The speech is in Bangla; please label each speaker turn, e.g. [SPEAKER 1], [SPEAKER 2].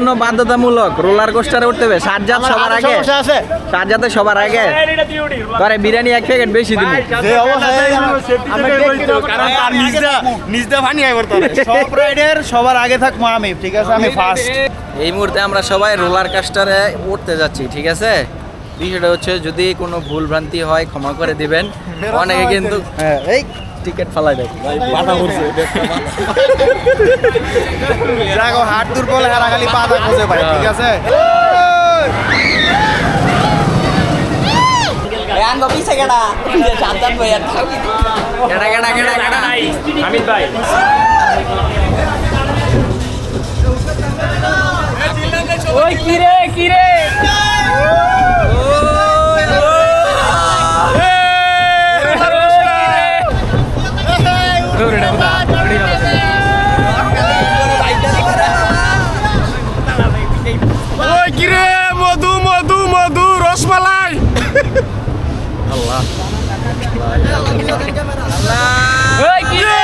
[SPEAKER 1] জন্য বাধ্যতামূলক রোলার কোস্টারে উঠতে হবে। সাজ্জাদ সবার আগে, সাজ্জাদে সবার আগে করে বিরিয়ানি 1 প্যাকেট বেশি দিন।
[SPEAKER 2] সব রাইডের সবার আগে থাকবো আমি, ঠিক আছে? আমি ফার্স্ট।
[SPEAKER 1] এই মুহূর্তে আমরা সবাই রোলার কোস্টারে উঠতে যাচ্ছি, ঠিক আছে? বিষয়টা হচ্ছে যদি কোনো ভুল ভ্রান্তি হয় ক্ষমা করে দিবেন। অনেকে কিন্তু এই টিকিট ফালাই দেয়, পাতা পড়ছে
[SPEAKER 2] দেখো হাত দুর্বল হারা খালি পাতা খোঁজে ভাই, ঠিক আছে?
[SPEAKER 1] কেডা কেডা কেডা কেডা
[SPEAKER 3] হামিদ ভাই ওই কিরে কিরে
[SPEAKER 2] ওই কিরে মধু মধু মধু রসমালাই।
[SPEAKER 1] আল্লাহ
[SPEAKER 3] ওই কিরে